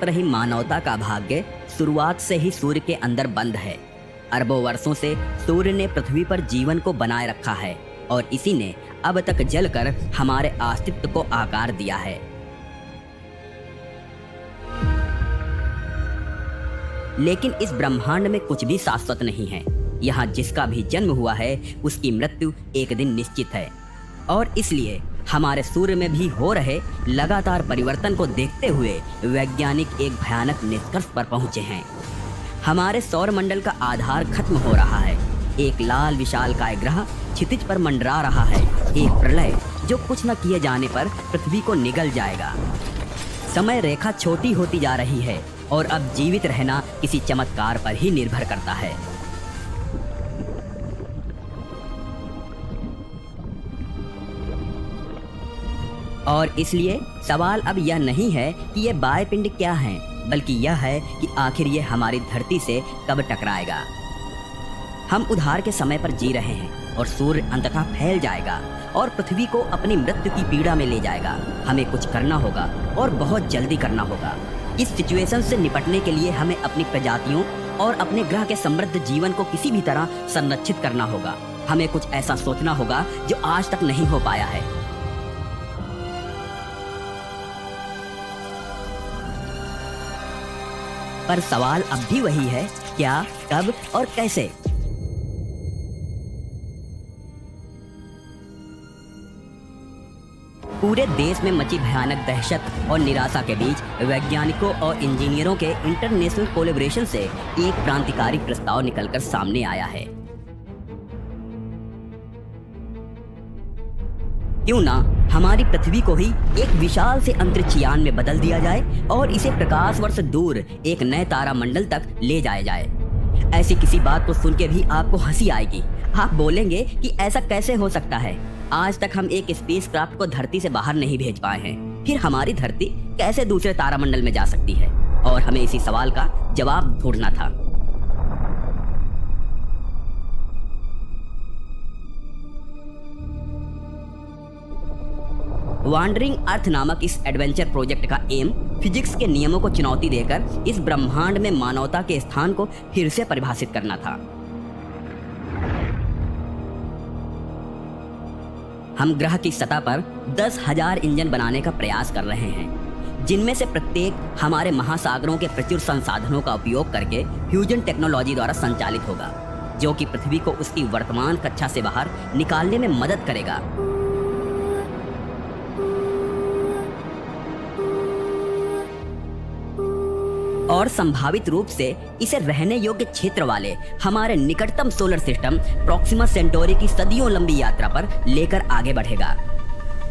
मात्र ही मानवता का भाग्य शुरुआत से ही सूर्य के अंदर बंद है। अरबों वर्षों से सूर्य ने पृथ्वी पर जीवन को बनाए रखा है और इसी ने अब तक जलकर हमारे अस्तित्व को आकार दिया है। लेकिन इस ब्रह्मांड में कुछ भी शाश्वत नहीं है। यहाँ जिसका भी जन्म हुआ है उसकी मृत्यु एक दिन निश्चित है और इसलिए हमारे सूर्य में भी हो रहे लगातार परिवर्तन को देखते हुए वैज्ञानिक एक भयानक निष्कर्ष पर पहुंचे हैं। हमारे सौर मंडल का आधार खत्म हो रहा है। एक लाल विशालकाय ग्रह क्षितिज पर मंडरा रहा है, एक प्रलय जो कुछ न किए जाने पर पृथ्वी को निगल जाएगा। समय रेखा छोटी होती जा रही है और अब जीवित रहना किसी चमत्कार पर ही निर्भर करता है। और इसलिए सवाल अब यह नहीं है कि ये बाह्यपिंड क्या हैं, बल्कि यह है कि आखिर ये हमारी धरती से कब टकराएगा। हम उधार के समय पर जी रहे हैं और सूर्य अंततः फैल जाएगा और पृथ्वी को अपनी मृत्यु की पीड़ा में ले जाएगा। हमें कुछ करना होगा और बहुत जल्दी करना होगा। इस सिचुएशन से निपटने के लिए हमें अपनी प्रजातियों और अपने ग्रह के समृद्ध जीवन को किसी भी तरह संरक्षित करना होगा। हमें कुछ ऐसा सोचना होगा जो आज तक नहीं हो पाया है। पर सवाल अब भी वही है, क्या, कब और कैसे। पूरे देश में मची भयानक दहशत और निराशा के बीच वैज्ञानिकों और इंजीनियरों के इंटरनेशनल कोलैबोरेशन से एक क्रांतिकारी प्रस्ताव निकलकर सामने आया है। क्यों ना हमारी पृथ्वी को ही एक विशाल से अंतरिक्ष यान में बदल दिया जाए और इसे प्रकाश वर्ष दूर एक नए तारा मंडल तक ले जाया जाए। ऐसी किसी बात को सुन के भी आपको हंसी आएगी। आप बोलेंगे कि ऐसा कैसे हो सकता है। आज तक हम एक स्पेसक्राफ्ट को धरती से बाहर नहीं भेज पाए हैं, फिर हमारी धरती कैसे दूसरे तारामंडल में जा सकती है। और हमें इसी सवाल का जवाब ढूंढना था। वांडरिंग अर्थ नामक इस एडवेंचर प्रोजेक्ट का एम फिजिक्स के नियमों को चुनौती देकर इस ब्रह्मांड में मानवता के स्थान को फिर से परिभाषित करना था। हम ग्रह की सतह पर 10,000 इंजन बनाने का प्रयास कर रहे हैं, जिनमें से प्रत्येक हमारे महासागरों के प्रचुर संसाधनों का उपयोग करके फ्यूजन टेक्नोलॉजी द्वारा संचालित होगा, जो कि पृथ्वी को उसकी वर्तमान कक्षा से बाहर निकालने में मदद करेगा। और संभावित रूप से इसे रहने योग्य क्षेत्र वाले हमारे निकटतम सोलर सिस्टम प्रॉक्सिमा सेंटोरी की सदियों लंबी यात्रा पर लेकर आगे बढ़ेगा।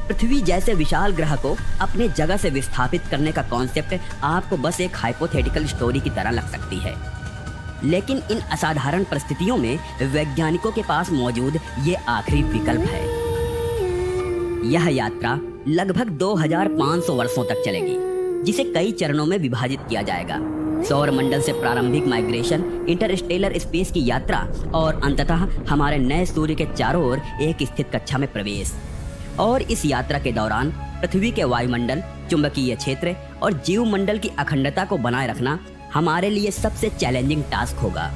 पृथ्वी जैसे विशाल ग्रह को अपने जगह से विस्थापित करने का कॉन्सेप्ट आपको बस एक हाइपोथेटिकल स्टोरी की तरह लग सकती है, लेकिन इन असाधारण परिस्थितियों में वैज्ञानिकों के पास मौजूद ये आखिरी विकल्प है। यह यात्रा लगभग 2500 वर्षों तक चलेगी, जिसे कई चरणों में विभाजित किया जाएगा। सौर मंडल से प्रारंभिक माइग्रेशन, इंटरस्टेलर स्पेस की यात्रा और अंततः हमारे नए सूर्य के चारों ओर एक स्थित कक्षा में प्रवेश। और इस यात्रा के दौरान पृथ्वी के वायुमंडल, चुंबकीय क्षेत्र और जीवमंडल की अखंडता को बनाए रखना हमारे लिए सबसे चैलेंजिंग टास्क होगा।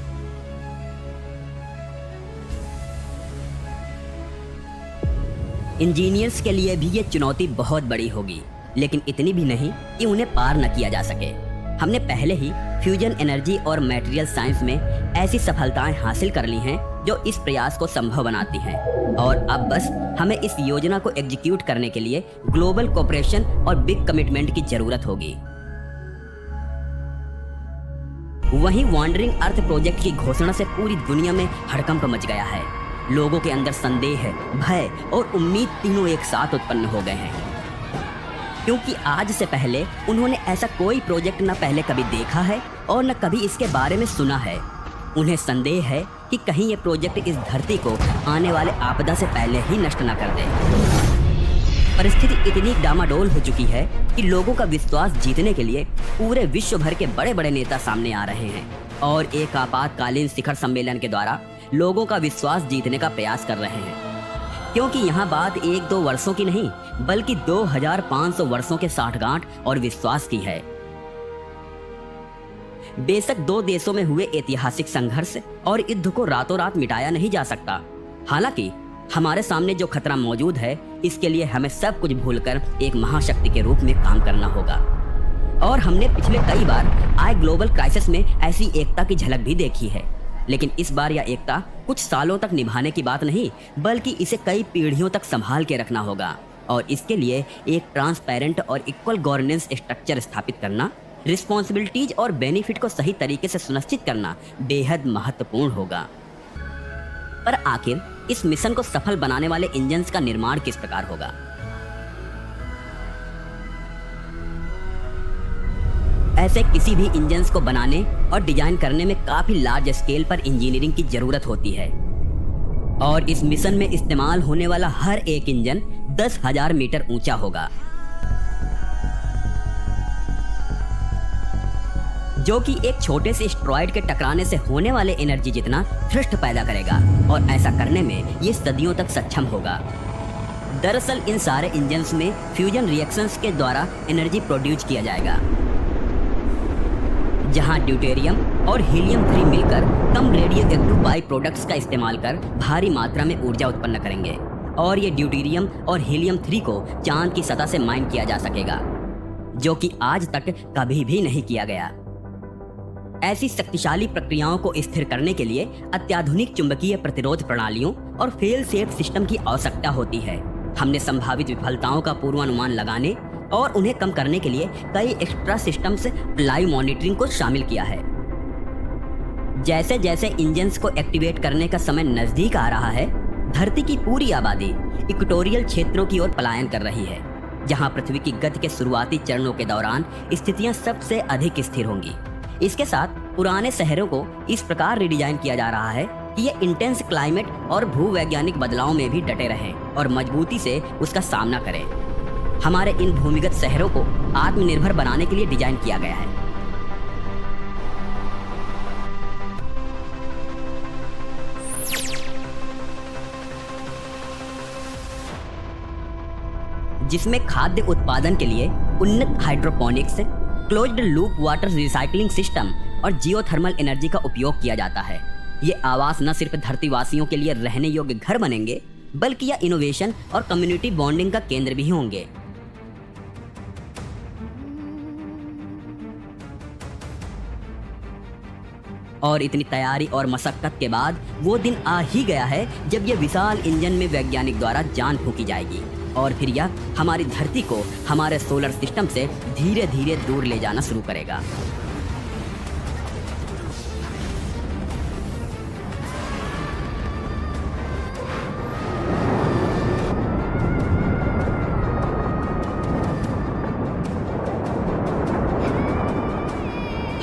इंजीनियर्स के लिए भी ये चुनौती बहुत बड़ी होगी, लेकिन इतनी भी नहीं कि उन्हें पार न किया जा सके। हमने पहले ही फ्यूजन एनर्जी और मटेरियल साइंस में ऐसी सफलताएं हासिल कर ली हैं जो इस प्रयास को संभव बनाती हैं, और अब बस हमें इस योजना को एग्जीक्यूट करने के लिए ग्लोबल कोऑपरेशन और बिग कमिटमेंट की जरूरत होगी। वहीं वांडरिंग अर्थ प्रोजेक्ट की घोषणा से पूरी दुनिया में हड़कंप मच गया है। लोगों के अंदर संदेह, भय और उम्मीद तीनों एक साथ उत्पन्न हो गए हैं, क्योंकि आज से पहले उन्होंने ऐसा कोई प्रोजेक्ट न पहले कभी देखा है और न कभी इसके बारे में सुना है। उन्हें संदेह है कि कहीं ये प्रोजेक्ट इस धरती को आने वाले आपदा से पहले ही नष्ट न कर दे। परिस्थिति इतनी डामाडोल हो चुकी है कि लोगों का विश्वास जीतने के लिए पूरे विश्व भर के बड़े बड़े नेता सामने आ रहे हैं और एक आपातकालीन शिखर सम्मेलन के द्वारा लोगों का विश्वास जीतने का प्रयास कर रहे हैं। क्योंकि यहाँ बात 1-2 वर्षों की नहीं, बल्कि 2500 वर्षों के साठगांठ और विश्वास की है। बेशक दो देशों में हुए ऐतिहासिक संघर्ष और युद्ध को रातों रात मिटाया नहीं जा सकता। हालांकि हमारे सामने जो खतरा मौजूद है, इसके लिए हमें सब कुछ भूलकर एक महाशक्ति के रूप में काम करना होगा। और हमने पिछले कई बार आए ग्लोबल क्राइसिस में ऐसी एकता की झलक भी देखी है, लेकिन इस बार यह एकता कुछ सालों तक निभाने की बात नहीं, बल्कि इसे कई पीढ़ियों तक संभाल के रखना होगा। और इसके लिए एक ट्रांसपेरेंट और इक्वल गवर्नेंस स्ट्रक्चर स्थापित करना, रिस्पॉन्सिबिलिटीज और बेनिफिट को सही तरीके से सुनिश्चित करना बेहद महत्वपूर्ण होगा। पर आखिर इस मिशन को सफल बनाने वाले इंजन्स का निर्माण किस प्रकार होगा? ऐसे किसी भी इंजन्स को बनाने और डिजाइन करने में काफी लार्ज स्केल पर इंजीनियरिंग की जरूरत होती है। और इस मिशन में इस्तेमाल होने वाला हर एक इंजन 10,000 मीटर ऊंचा होगा, जो कि एक छोटे से एस्टेरॉयड के टकराने से होने वाले एनर्जी जितना थ्रस्ट पैदा करेगा। और ऐसा करने में ये सदियों तक सक्षम होगा। दरअसल इन सारे इंजन्स में फ्यूजन रिएक्शंस के द्वारा एनर्जी प्रोड्यूस किया जाएगा, जहां ड्यूटेरियम और हीलियम-3 मिलकर कम रेडियोएक्टिव बाई प्रोडक्ट्स का इस्तेमाल कर भारी मात्रा में ऊर्जा उत्पन्न करेंगे। और ये ड्यूटेरियम और हीलियम-3 को चांद की सतह से माइन किया जा सकेगा, जो कि आज तक कभी भी नहीं किया गया। ऐसी शक्तिशाली प्रक्रियाओं को स्थिर करने के लिए अत्याधुनिक चुंबकीय प्रतिरोध प्रणालियों और फेल सेफ सिस्टम की आवश्यकता होती है। हमने संभावित विफलताओं का पूर्वानुमान लगाने और उन्हें कम करने के लिए कई एक्स्ट्रा सिस्टम्स लाइव मॉनिटरिंग को शामिल किया है। जैसे जैसे इंजन्स को एक्टिवेट करने का समय नजदीक आ रहा है, धरती की पूरी आबादी इक्वेटोरियल क्षेत्रों की ओर पलायन कर रही है, जहां पृथ्वी की गति के शुरुआती चरणों के दौरान स्थितियां सबसे अधिक स्थिर होंगी। इसके साथ पुराने शहरों को इस प्रकार रिडिजाइन किया जा रहा है कि ये इंटेंस क्लाइमेट और भूवैज्ञानिक बदलाव में भी डटे रहें और मजबूती से उसका सामना करें। हमारे इन भूमिगत शहरों को आत्मनिर्भर बनाने के लिए डिजाइन किया गया है। जिसमें खाद्य उत्पादन के लिए उन्नत hydroponics, closed loop water recycling system और जियोथर्मल एनर्जी का उपयोग किया जाता है। ये आवास न सिर्फ धरतीवासियों के लिए रहने योग्य घर बनेंगे, बल्कि यह इनोवेशन और कम्युनिटी बॉन्डिंग का केंद्र भी होंगे। और इतनी तैयारी और मशक्कत के बाद वो दिन आ ही गया है जब ये विशाल इंजन में वैज्ञानिक द्वारा जान फूंकी जाएगी और फिर यह हमारी धरती को हमारे सोलर सिस्टम से धीरे धीरे दूर ले जाना शुरू करेगा।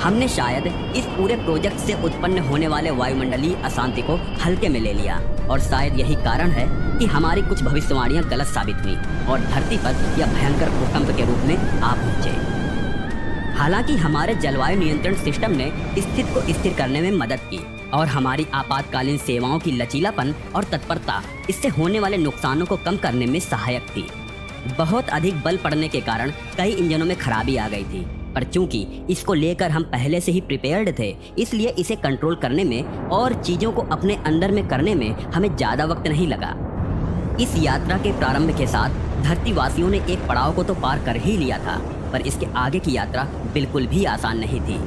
हमने शायद इस पूरे प्रोजेक्ट से उत्पन्न होने वाले वायुमंडलीय अशांति को हल्के में ले लिया और शायद यही कारण है कि हमारी कुछ भविष्यवाणियां गलत साबित हुई और धरती पर यह भयंकर भूकंप के रूप में आ पहुंचे। हालांकि हमारे जलवायु नियंत्रण सिस्टम ने स्थिति को स्थिर करने में मदद की और हमारी आपातकालीन सेवाओं की लचीलापन और तत्परता इससे होने वाले नुकसानों को कम करने में सहायक थी। बहुत अधिक बल पड़ने के कारण कई इंजनों में खराबी आ गई थी, पर चूंकि इसको लेकर हम पहले से ही प्रिपेयर्ड थे, इसलिए इसे कंट्रोल करने में और चीजों को अपने अंदर में करने में हमें ज्यादा वक्त नहीं लगा। इस यात्रा के प्रारंभ के साथ धरतीवासियों ने एक पड़ाव को तो पार कर ही लिया था, पर इसके आगे की यात्रा बिल्कुल भी आसान नहीं थी।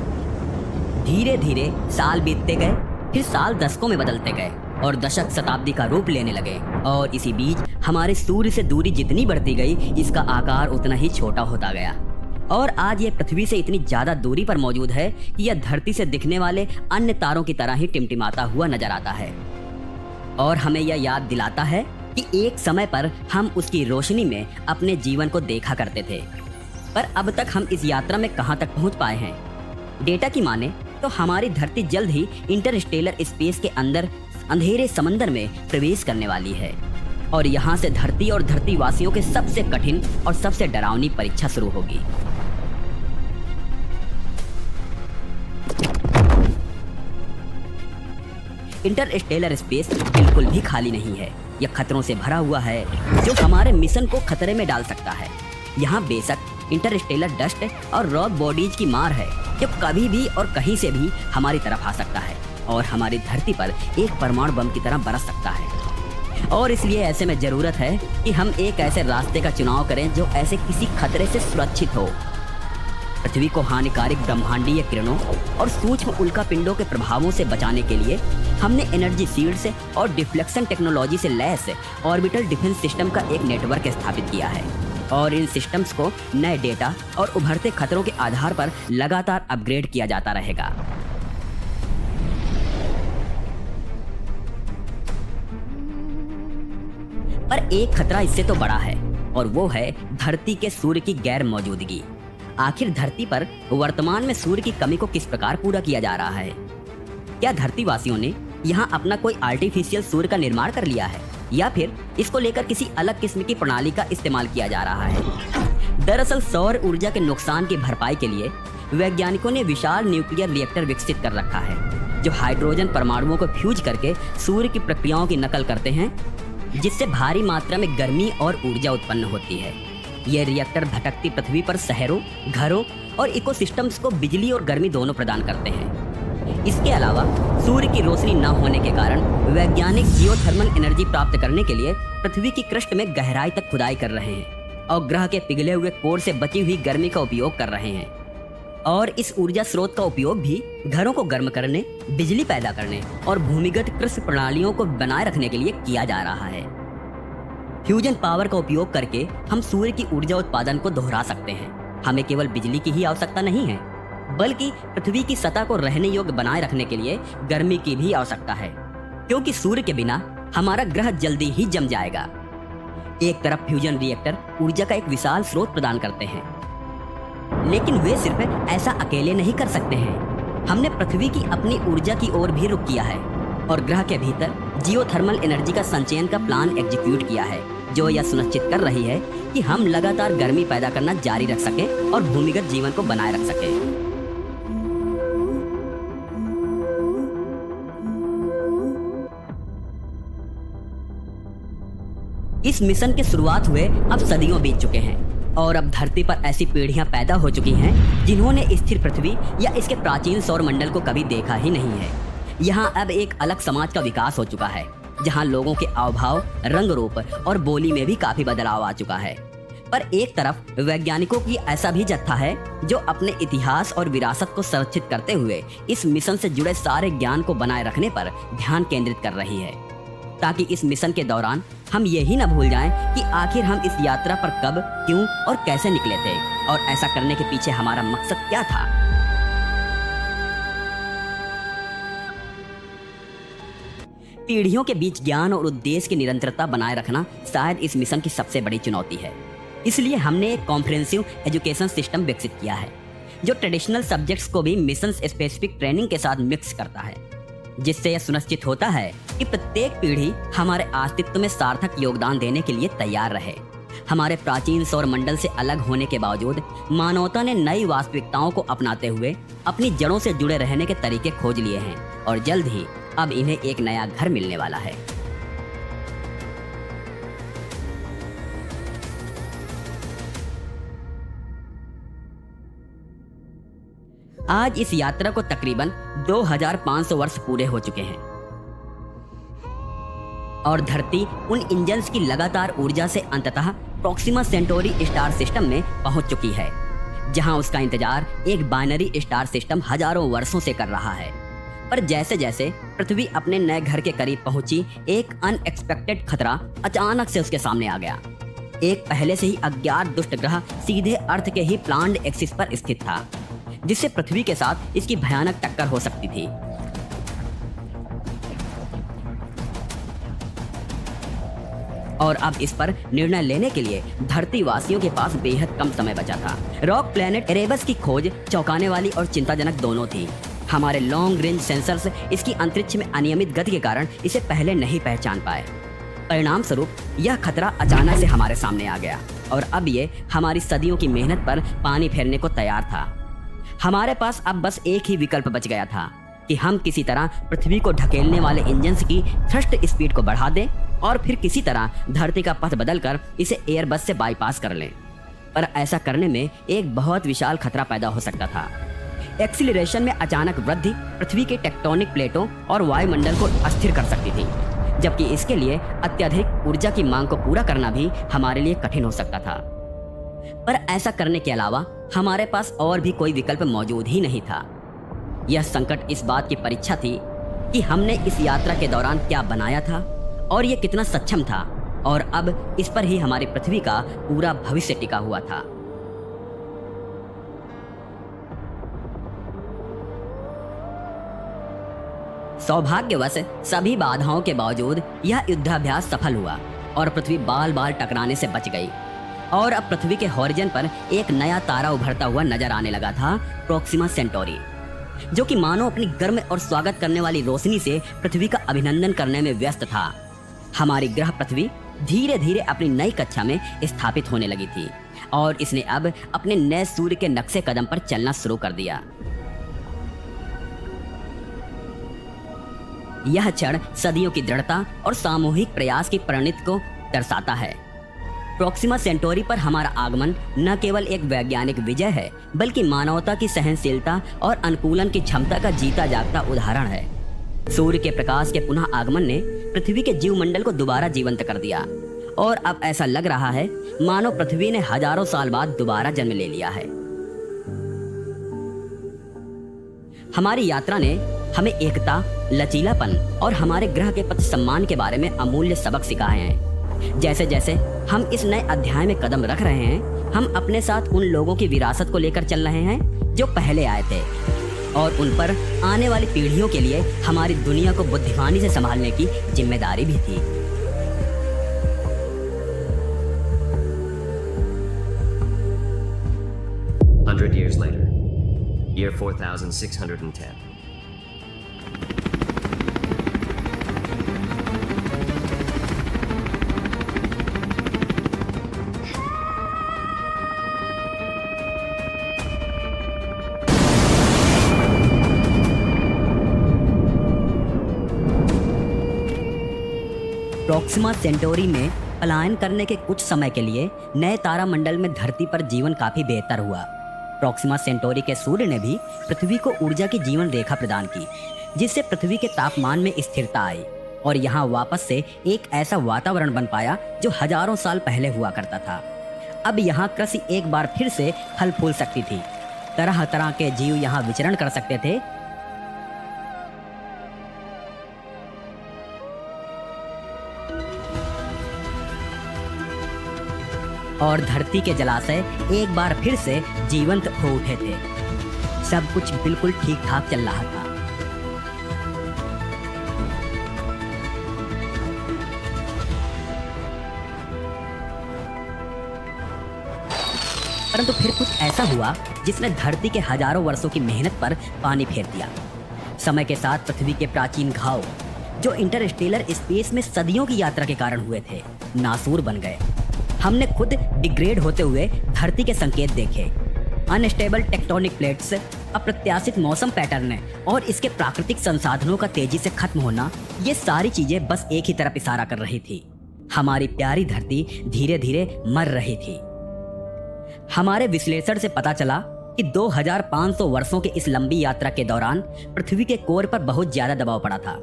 धीरे धीरे साल बीतते गए, फिर साल दशकों में बदलते गए और दशक शताब्दी का रूप लेने लगे और इसी बीच हमारे सूर्य से दूरी जितनी बढ़ती गई, इसका आकार उतना ही छोटा होता गया और आज ये पृथ्वी से इतनी ज्यादा दूरी पर मौजूद है कि यह धरती से दिखने वाले अन्य तारों की तरह ही टिमटिमाता हुआ नजर आता है और हमें यह याद दिलाता है कि एक समय पर हम उसकी रोशनी में अपने जीवन को देखा करते थे। पर अब तक हम इस यात्रा में कहां तक पहुंच पाए हैं? डेटा की माने तो हमारी धरती जल्द ही इंटरस्टेलर स्पेस के अंदर अंधेरे समंदर में प्रवेश करने वाली है और यहाँ से धरती और धरतीवासियों के सबसे कठिन और सबसे डरावनी परीक्षा शुरू होगी। इंटरस्टेलर स्पेस बिल्कुल भी खाली नहीं है। यह खतरों से भरा हुआ है जो हमारे मिशन को खतरे में डाल सकता है। यहाँ बेशक इंटरस्टेलर डस्ट और रॉक बॉडीज की मार है, जो कभी भी और कहीं से भी हमारी तरफ आ सकता है और हमारी धरती पर एक परमाणु बम की तरह बरस सकता है। और इसलिए ऐसे में जरूरत है कि हम एक ऐसे रास्ते का चुनाव करें जो ऐसे किसी खतरे से सुरक्षित हो। पृथ्वी को हानिकारक ब्रह्मांडीय किरणों और सूक्ष्म उल्कापिंडों के प्रभावों से बचाने के लिए हमने एनर्जी शील्ड्स और डिफ्लेक्शन टेक्नोलॉजी से लैस ऑर्बिटल डिफेंस सिस्टम का एक नेटवर्क स्थापित किया है और इन सिस्टम्स को नए डेटा और उभरते खतरों के आधार पर लगातार अपग्रेड किया जाता रहेगा। पर एक खतरा इससे तो बड़ा है और वो है धरती के सूर्य की गैर मौजूदगी। आखिर धरती पर वर्तमान में सूर्य की कमी को किस प्रकार पूरा किया जा रहा है? क्या धरतीवासियों ने यहाँ अपना कोई आर्टिफिशियल सूर्य का निर्माण कर लिया है या फिर इसको लेकर किसी अलग किस्म की प्रणाली का इस्तेमाल किया जा रहा है? दरअसल सौर ऊर्जा के नुकसान की भरपाई के लिए वैज्ञानिकों ने विशाल न्यूक्लियर रिएक्टर विकसित कर रखा है जो हाइड्रोजन परमाणुओं को फ्यूज करके सूर्य की प्रक्रियाओं की नकल करते हैं, जिससे भारी मात्रा में गर्मी और ऊर्जा उत्पन्न होती है। ये रिएक्टर भटकती पृथ्वी पर शहरों, घरों और इकोसिस्टम्स को बिजली और गर्मी दोनों प्रदान करते हैं। इसके अलावा सूर्य की रोशनी न होने के कारण वैज्ञानिक जियोथर्मल एनर्जी प्राप्त करने के लिए पृथ्वी की क्रस्ट में गहराई तक खुदाई कर रहे हैं और ग्रह के पिघले हुए कोर से बची हुई गर्मी का उपयोग कर रहे हैं। और इस ऊर्जा स्रोत का उपयोग भी घरों को गर्म करने, बिजली पैदा करने और भूमिगत कृषि प्रणालियों को बनाए रखने के लिए किया जा रहा है। फ्यूजन पावर का उपयोग करके हम सूर्य की ऊर्जा उत्पादन को दोहरा सकते हैं। हमें केवल बिजली की ही आवश्यकता नहीं है, बल्कि पृथ्वी की सतह को रहने योग्य बनाए रखने के लिए गर्मी की भी आवश्यकता है, क्योंकि सूर्य के बिना हमारा ग्रह जल्दी ही जम जाएगा। एक तरफ फ्यूजन रिएक्टर ऊर्जा का एक विशाल स्रोत प्रदान करते हैं, लेकिन वे सिर्फ ऐसा अकेले नहीं कर सकते हैं। हमने पृथ्वी की अपनी ऊर्जा की ओर भी रुख किया है और ग्रह के भीतर जियोथर्मल एनर्जी का संचयन का प्लान एग्जीक्यूट किया है, जो यह सुनिश्चित कर रही है कि हम लगातार गर्मी पैदा करना जारी रख सकें और भूमिगत जीवन को बनाए रख सकें। इस मिशन के शुरुआत हुए अब सदियों बीत चुके हैं और अब धरती पर ऐसी पीढ़ियां पैदा हो चुकी हैं जिन्होंने स्थिर पृथ्वी या इसके प्राचीन सौर मंडल को कभी देखा ही नहीं है। यहाँ अब एक अलग समाज का विकास हो चुका है, जहाँ लोगों के आवभाव, रंग रूप और बोली में भी काफी बदलाव आ चुका है। पर एक तरफ वैज्ञानिकों की ऐसा भी जत्था है जो अपने इतिहास और विरासत को संरक्षित करते हुए इस मिशन से जुड़े सारे ज्ञान को बनाए रखने पर ध्यान केंद्रित कर रही है, ताकि इस मिशन के दौरान हम यही न भूल जाएं कि आखिर हम इस यात्रा पर कब, क्यों और कैसे निकले थे और ऐसा करने के पीछे हमारा मकसद क्या था। पीढ़ियों के बीच ज्ञान और उद्देश्य की निरंतरता बनाए रखना शायद इस मिशन की सबसे बड़ी चुनौती है। इसलिए हमने एक कॉम्प्रिहेंसिव एजुकेशन सिस्टम विकसित किया है जो ट्रेडिशनल सब्जेक्ट्स को भी मिशन स्पेसिफिक ट्रेनिंग के साथ मिक्स करता है, जिससे यह सुनिश्चित होता है कि प्रत्येक पीढ़ी हमारे अस्तित्व में सार्थक योगदान देने के लिए तैयार रहे। हमारे प्राचीन सौर मंडल से अलग होने के बावजूद मानवता ने नई वास्तविकताओं को अपनाते हुए अपनी जड़ों से जुड़े रहने के तरीके खोज लिए हैं और जल्द ही अब इन्हें एक नया घर मिलने वाला है। आज इस यात्रा को तकरीबन 2500 वर्ष पूरे हो चुके हैं और धरती उन इंजन्स की लगातार ऊर्जा से अंततः प्रॉक्सिमा सेंटोरी स्टार सिस्टम में पहुंच चुकी है, जहां उसका इंतजार एक बाइनरी स्टार सिस्टम हजारों वर्षों से कर रहा है। पर जैसे जैसे पृथ्वी अपने नए घर के करीब पहुंची, एक अनएक्सपेक्टेड खतरा अचानक से उसके सामने आ गया। एक पहले से ही अज्ञात दुष्ट ग्रह सीधे अर्थ के ही प्लान्ड एक्सिस पर स्थित था, जिससे पृथ्वी के साथ इसकी भयानक टक्कर हो सकती थी। और अब इस पर निर्णय लेने के लिए धरती वासियों के पास बेहद कम समय बचा था। रॉक प्लैनेट एरेबस की खोज चौंकाने वाली और चिंताजनक दोनों थी। हमारे लॉन्ग रेंज सेंसर्स इसकी अंतरिक्ष में अनियमित गति के कारण इसे पहले नहीं पहचान पाए। परिणाम स्वरूप यह खतरा अचानक से हमारे सामने आ गया और अब ये हमारी सदियों की मेहनत पर पानी फेरने को तैयार था। हमारे पास अब बस एक ही विकल्प बच गया था कि हम किसी तरह पृथ्वी को ढकेलने वाले इंजन्स की थ्रस्ट स्पीड को बढ़ा दें और फिर किसी तरह धरती का पथ बदलकर इसे एयरबस से बाईपास कर लें। पर ऐसा करने में एक बहुत विशाल खतरा पैदा हो सकता था। एक्सीलरेशन में अचानक वृद्धि पृथ्वी के टेक्टोनिक प्लेटों और वायुमंडल को अस्थिर कर सकती थी, जबकि इसके लिए अत्यधिक ऊर्जा की मांग को पूरा करना भी हमारे लिए कठिन हो सकता था। पर ऐसा करने के अलावा हमारे पास और भी कोई विकल्प मौजूद ही नहीं था। यह संकट इस बात की परीक्षा थी कि हमने इस यात्रा के दौरान क्या बनाया था और यह कितना सक्षम था, और अब इस पर ही हमारी पृथ्वी का पूरा भविष्य टिका हुआ था। सौभाग्यवश सभी बाधाओं के बावजूद यह युद्धाभ्यास सफल हुआ और पृथ्वी बाल बाल टकराने से बच गई, और अब पृथ्वी के हॉरिजन पर एक नया तारा उभरता हुआ नजर आने लगा था, प्रोक्सिमा सेंटोरी, जो कि मानो अपनी गर्म और स्वागत करने वाली रोशनी से पृथ्वी का अभिनंदन करने में व्यस्त था। हमारी ग्रह पृथ्वी धीरे धीरे अपनी नई कक्षा में स्थापित होने लगी थी और इसने अब अपने नए सूर्य के नक्शे कदम पर चलना शुरू कर दिया। यह क्षण सदियों की दृढ़ता और सामूहिक प्रयास की परिणति को दर्शाता है। प्रोक्सिमा सेंटोरी पर हमारा आगमन न केवल एक वैज्ञानिक विजय है, बल्कि मानवता की सहनशीलता और अनुकूलन की क्षमता का जीता जागता उदाहरण है। सूर्य के प्रकाश के पुनः आगमन ने पृथ्वी के जीवमंडल को दोबारा जीवंत कर दिया, और अब ऐसा लग रहा है मानो पृथ्वी ने हजारों साल बाद दोबारा जन्म ले लिया है। हमारी यात्रा ने हमें एकता, लचीलापन और हमारे ग्रह के प्रति सम्मान के बारे में अमूल्य सबक सिखाए हैं। जैसे जैसे हम इस नए अध्याय में कदम रख रहे हैं, हम अपने साथ उन लोगों की विरासत को लेकर चल रहे हैं जो पहले आए थे, और उन पर आने वाली पीढ़ियों के लिए हमारी दुनिया को बुद्धिमानी से संभालने की जिम्मेदारी भी थी। Years later, year 4610. Proxima Centauri में पलायन करने के कुछ समय के लिए नए तारामंडल में धरती पर जीवन काफी बेहतर हुआ। प्रोक्सिमा सेंटोरी के सूर्य ने भी पृथ्वी को ऊर्जा की जीवन रेखा प्रदान की, जिससे पृथ्वी के तापमान में स्थिरता आई और यहाँ वापस से एक ऐसा वातावरण बन पाया जो हजारों साल पहले हुआ करता था। अब यहाँ कृषि एक बार फिर से फल फूल सकती थी, तरह तरह के जीव यहाँ विचरण कर सकते थे, और धरती के जलाशय एक बार फिर से जीवंत हो उठे थे। सब कुछ बिल्कुल ठीक ठाक चल रहा था। परंतु फिर कुछ ऐसा हुआ जिसने धरती के हजारों वर्षों की मेहनत पर पानी फेर दिया। समय के साथ पृथ्वी के प्राचीन घाव, जो इंटरस्टेलर स्पेस में सदियों की यात्रा के कारण हुए थे, नासूर बन गए। हमने खुद डिग्रेड होते हुए धरती के संकेत देखे। अनस्टेबल टेक्टोनिक प्लेट्स, अप्रत्याशित मौसम पैटर्न और इसके प्राकृतिक संसाधनों का तेजी से खत्म होना, ये सारी चीजें बस एक ही तरफ इशारा कर रही थी। हमारी प्यारी धरती धीरे धीरे मर रही थी। हमारे विश्लेषण से पता चला कि 2500 वर्षों के इस लंबी यात्रा के दौरान पृथ्वी के कोर पर बहुत ज्यादा दबाव पड़ा था,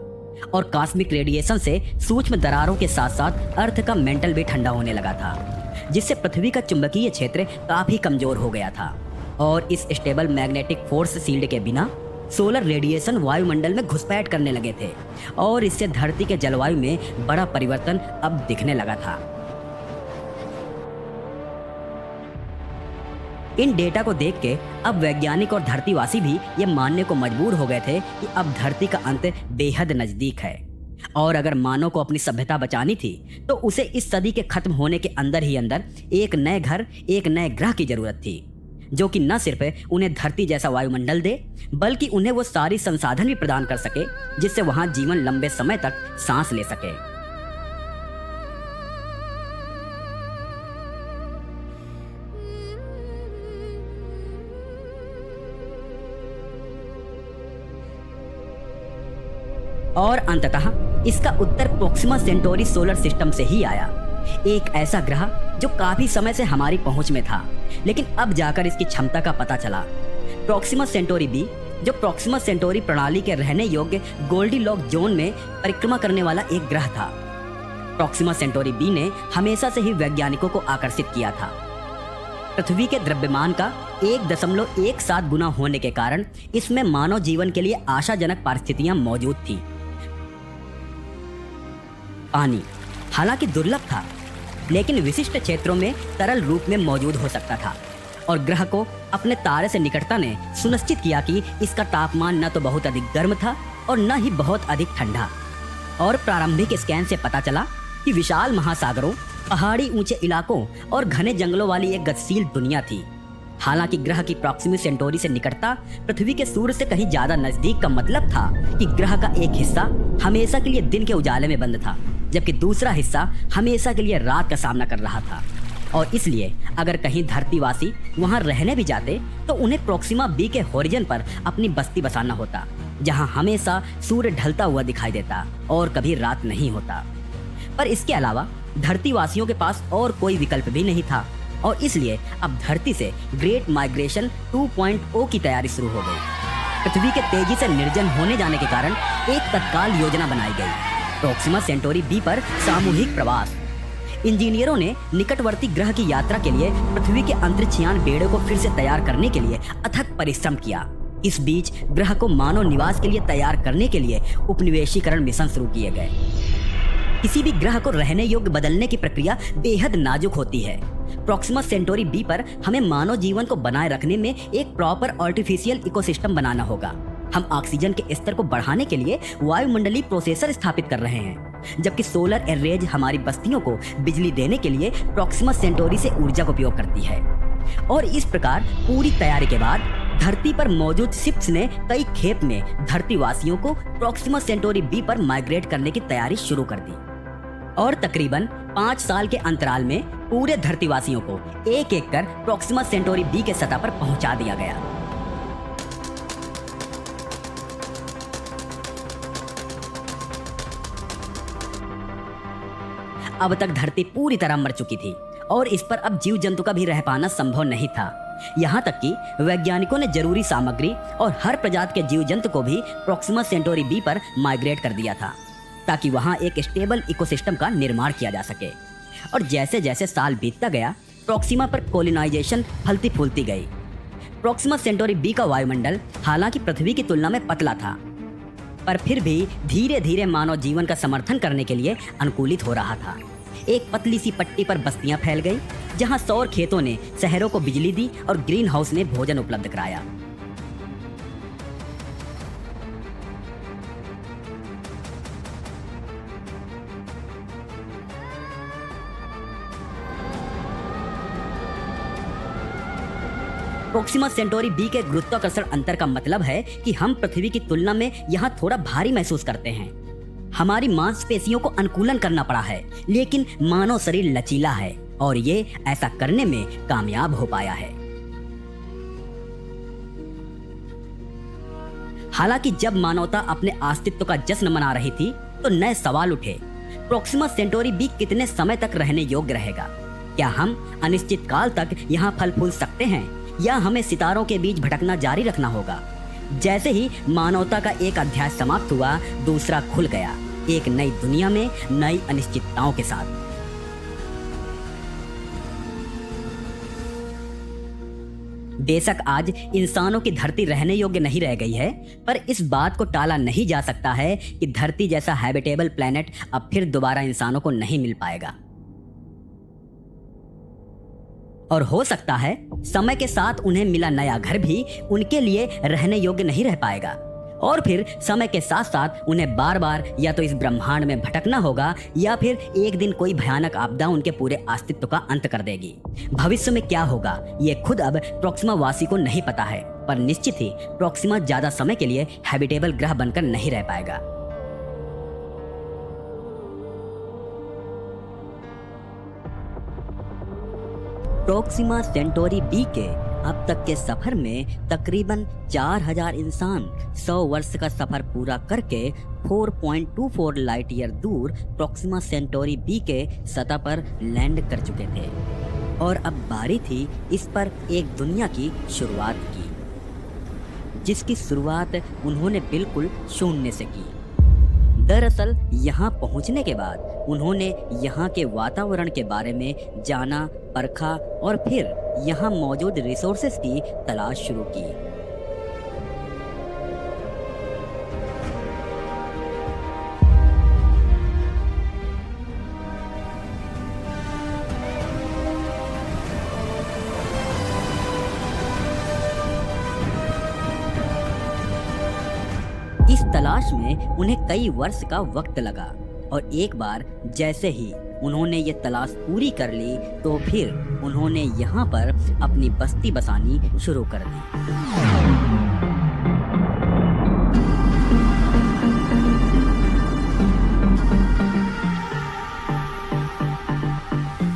और कॉस्मिक रेडिएशन से सूक्ष्म दरारों के साथ साथ अर्थ का मेंटल भी ठंडा होने लगा था, जिससे पृथ्वी का चुंबकीय क्षेत्र काफी कमजोर हो गया था, और इस स्टेबल मैग्नेटिक फोर्स शील्ड के बिना सोलर रेडिएशन वायुमंडल में घुसपैठ करने लगे थे, और इससे धरती के जलवायु में बड़ा परिवर्तन अब दिखने लगा था। इन डेटा को देख के अब वैज्ञानिक और धरतीवासी भी ये मानने को मजबूर हो गए थे कि अब धरती का अंत बेहद नजदीक है, और अगर मानव को अपनी सभ्यता बचानी थी तो उसे इस सदी के खत्म होने के अंदर ही अंदर एक नए घर, एक नए ग्रह की जरूरत थी, जो कि न सिर्फ उन्हें धरती जैसा वायुमंडल दे, बल्कि उन्हें वो सारी संसाधन भी प्रदान कर सके जिससे वहां जीवन लंबे समय तक सांस ले सके। और अंततः इसका उत्तर प्रोक्सिमा सेंटोरी सोलर सिस्टम से ही आया। एक ऐसा ग्रह जो काफी समय से हमारी पहुंच में था, लेकिन अब जाकर इसकी क्षमता का पता चला। प्रॉक्सिमा सेंटोरी बी, जो प्रॉक्सिमा सेंटोरी प्रणाली के रहने योग्य गोल्डीलॉक जोन में परिक्रमा करने वाला एक ग्रह था। प्रॉक्सिमा सेंटोरी बी ने हमेशा से ही वैज्ञानिकों को आकर्षित किया था। पृथ्वी के द्रव्यमान का 1.17 गुना होने के कारण इसमें मानव जीवन के लिए आशाजनक परिस्थितियां मौजूद थी। पानी हालांकि दुर्लभ था, लेकिन विशिष्ट क्षेत्रों में तरल रूप में मौजूद हो सकता था, और ग्रह को अपने तारे से निकटता ने सुनिश्चित किया कि इसका तापमान न तो बहुत अधिक गर्म था और न ही बहुत अधिक ठंडा। और प्रारंभिक स्कैन से पता चला कि विशाल महासागरों, पहाड़ी ऊंचे इलाकों और घने जंगलों वाली एक गतिशील दुनिया थी। हालांकि ग्रह की प्रॉक्सिमा सेंटोरी से निकटता पृथ्वी के सूर्य से कहीं ज्यादा नजदीक का मतलब था कि ग्रह का एक हिस्सा हमेशा के लिए दिन के उजाले में बंद था, जबकि दूसरा हिस्सा हमेशा के लिए रात का सामना कर रहा था। और इसलिए अगर कहीं धरतीवासी वहां रहने भी जाते तो उन्हें प्रॉक्सिमा बी के होरिजन पर अपनी बस्ती बसाना होता, जहां हमेशा सूर्य ढलता हुआ दिखाई देता और कभी रात नहीं होता। पर इसके अलावा धरतीवासियों के पास और कोई विकल्प भी नहीं था, और इसलिए अब धरती से ग्रेट माइग्रेशन 2.0 की तैयारी शुरू हो गई। पृथ्वी के तेजी से निर्जन होने जाने के कारण एक तत्काल योजना बनाई गई, प्रॉक्सिमा सेंटोरी बी पर सामूहिक प्रवास। इंजीनियरों ने निकटवर्ती ग्रह की यात्रा के लिए पृथ्वी के अंतरिक्षयान बेड़े को फिर से तैयार करने के लिए अथक परिश्रम किया। इस बीच ग्रह को मानव निवास के लिए तैयार करने के लिए उपनिवेशीकरण मिशन शुरू किए गए। किसी भी ग्रह को रहने योग्य बदलने की प्रक्रिया बेहद नाजुक होती है। प्रॉक्सिमा सेंटोरी बी पर हमें मानव जीवन को बनाए रखने में एक प्रॉपर आर्टिफिशियल इकोसिस्टम बनाना होगा। हम ऑक्सीजन के स्तर को बढ़ाने के लिए वायुमंडलीय प्रोसेसर स्थापित कर रहे हैं, जबकि सोलर एरेज हमारी बस्तियों को बिजली देने के लिए प्रॉक्सिमा सेंटोरी से ऊर्जा का उपयोग करती है। और इस प्रकार पूरी तैयारी के बाद धरती पर मौजूद शिप्स ने कई खेप में धरतीवासियों को प्रॉक्सिमा सेंटोरी बी पर माइग्रेट करने की तैयारी शुरू कर दी, और तकरीबन 5 साल के अंतराल में पूरे धरतीवासियों को एक एक कर प्रॉक्सिमा सेंटोरी बी के सतह पर पहुंचा दिया गया। अब तक धरती पूरी तरह मर चुकी थी और इस पर अब जीव जंतु का भी रह पाना संभव नहीं था। यहाँ तक कि वैज्ञानिकों ने जरूरी सामग्री और हर प्रजाति के जीव जंतु को भी प्रॉक्सिमा सेंटोरी बी पर माइग्रेट कर दिया था, ताकि वहां एक स्टेबल इकोसिस्टम का निर्माण किया जा सके। और जैसे जैसे साल बीतता गया, प्रॉक्सिमा पर कोलोनाइजेशन फलती फूलती गई। प्रॉक्सिमा सेंटोरी बी का वायुमंडल हालांकि पृथ्वी की तुलना में पतला था, पर फिर भी धीरे धीरे मानव जीवन का समर्थन करने के लिए अनुकूलित हो रहा था। एक पतली सी पट्टी पर बस्तियां फैल गई, जहां सौर खेतों ने शहरों को बिजली दी और ग्रीन हाउस ने भोजन उपलब्ध कराया। प्रॉक्सिमा सेंटोरी बी के गुरुत्वाकर्षण अंतर का मतलब है कि हम पृथ्वी की तुलना में यहाँ थोड़ा भारी महसूस करते हैं। हमारी मांसपेशियों को अनुकूलन करना पड़ा है, लेकिन मानव शरीर लचीला है और ये ऐसा करने में कामयाब हो पाया है। हालांकि जब मानवता अपने अस्तित्व का जश्न मना रही थी, तो नए सवाल उठे। प्रॉक्सिमा सेंटोरी बी कितने समय तक रहने योग्य रहेगा? क्या हम अनिश्चित काल तक यहाँ फल फूल सकते हैं, या हमें सितारों के बीच भटकना जारी रखना होगा? जैसे ही मानवता का एक अध्याय समाप्त हुआ, दूसरा खुल गया, एक नई दुनिया में नई अनिश्चितताओं के साथ। बेशक आज इंसानों की धरती रहने योग्य नहीं रह गई है, पर इस बात को टाला नहीं जा सकता है कि धरती जैसा हैबिटेबल प्लेनेट अब फिर दोबारा इंसानों को नहीं मिल पाएगा। और हो सकता है समय के साथ उन्हें मिला नया घर भी उनके लिए रहने योग्य नहीं रह पाएगा, और फिर समय के साथ साथ उन्हें बार बार या तो इस ब्रह्मांड में भटकना होगा, या फिर एक दिन कोई भयानक आपदा उनके पूरे अस्तित्व का अंत कर देगी। भविष्य में क्या होगा ये खुद अब प्रॉक्सिमा वासी को नहीं पता है, पर निश्चित ही प्रॉक्सिमा ज्यादा समय के लिए हैबिटेबल ग्रह बनकर नहीं रह पाएगा। प्रॉक्सिमा सेंटोरी बी के अब तक के सफर में तकरीबन 4000 इंसान 100 वर्ष का सफर पूरा करके 4.24 लाइट ईयर दूर प्रॉक्सिमा सेंटोरी बी के सतह पर लैंड कर चुके थे, और अब बारी थी इस पर एक दुनिया की शुरुआत की। जिसकी शुरुआत उन्होंने बिल्कुल शून्य से की। दरअसल यहाँ पहुँचने के बाद उन्होंने यहाँ के वातावरण के बारे में जाना, परखा और फिर यहाँ मौजूद रिसोर्सेज की तलाश शुरू की। इस तलाश में उन्हें कई वर्ष का वक्त लगा और एक बार जैसे ही उन्होंने ये तलाश पूरी कर ली तो फिर उन्होंने यहाँ पर अपनी बस्ती बसानी शुरू कर दी।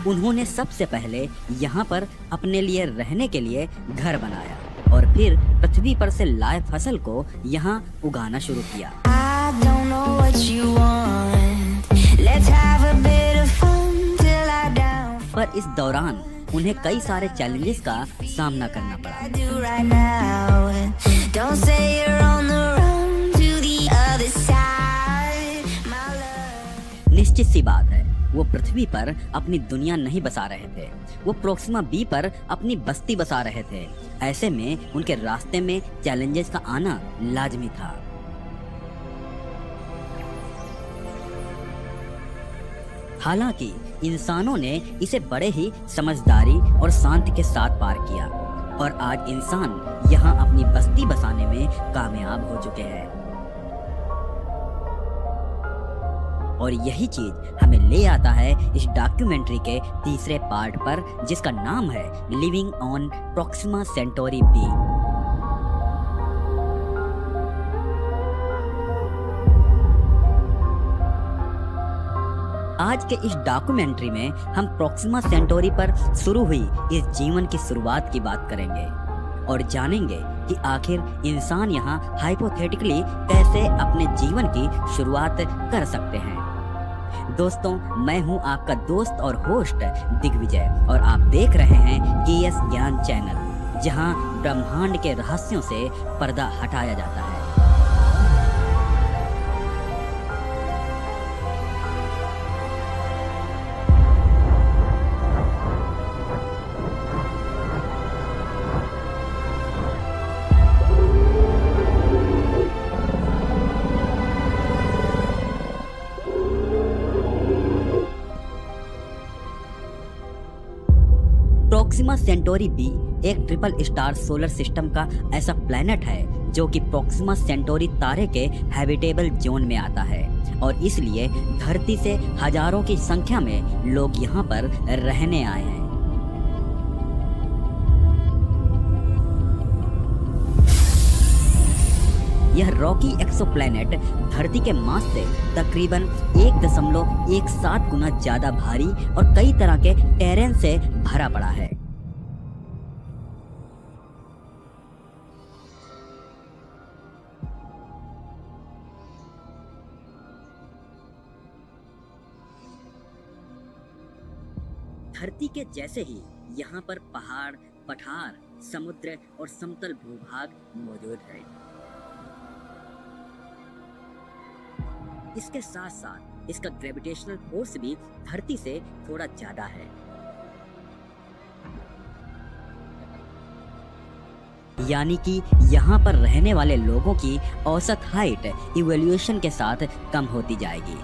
उन्होंने सबसे पहले यहाँ पर अपने लिए रहने के लिए घर बनाया और फिर पृथ्वी पर से लाए फसल को यहाँ उगाना शुरू किया। पर इस दौरान उन्हें कई सारे चैलेंजेस का सामना करना पड़ा। निश्चित सी बात है, वो पृथ्वी पर अपनी दुनिया नहीं बसा रहे थे, वो प्रोक्सिमा बी पर अपनी बस्ती बसा रहे थे। ऐसे में उनके रास्ते में चैलेंजेस का आना लाजमी था। हालांकि इंसानों ने इसे बड़े ही समझदारी और शांति के साथ पार किया और आज इंसान यहाँ अपनी बस्ती बसाने में कामयाब हो चुके हैं। और यही चीज हमें ले आता है इस डॉक्यूमेंट्री के तीसरे पार्ट पर, जिसका नाम है living on Proxima Centauri b. आज के इस डॉक्यूमेंट्री में हम प्रोक्सिमा सेंटोरी पर शुरू हुई इस जीवन की शुरुआत की बात करेंगे और जानेंगे कि आखिर इंसान यहाँ हाइपोथेटिकली कैसे अपने जीवन की शुरुआत कर सकते हैं। दोस्तों, मैं हूँ आपका दोस्त और होस्ट दिग्विजय और आप देख रहे हैं केएस ज्ञान चैनल, जहाँ ब्रह्मांड के रहस्यों से पर्दा हटाया जाता है। प्रोक्सिमा सेंटोरी बी एक ट्रिपल स्टार सोलर सिस्टम का ऐसा प्लैनेट है जो कि प्रोक्सिमा सेंटोरी तारे के हैबिटेबल जोन में आता है और इसलिए धरती से हजारों की संख्या में लोग यहाँ पर रहने आए हैं। यह रॉकी एक्सोप्लैनेट धरती के मास से तकरीबन 1.17 गुना ज्यादा भारी और कई तरह के टेरेन से भरा पड़ा है। धरती के जैसे ही यहाँ पर पहाड़, पठार, समुद्र और समतल भूभाग मौजूद है। इसके साथ साथ इसका ग्रेविटेशनल फोर्स भी धरती से थोड़ा ज्यादा है। यानी कि यहाँ पर रहने वाले लोगों की औसत हाइट इवोल्यूशन के साथ कम होती जाएगी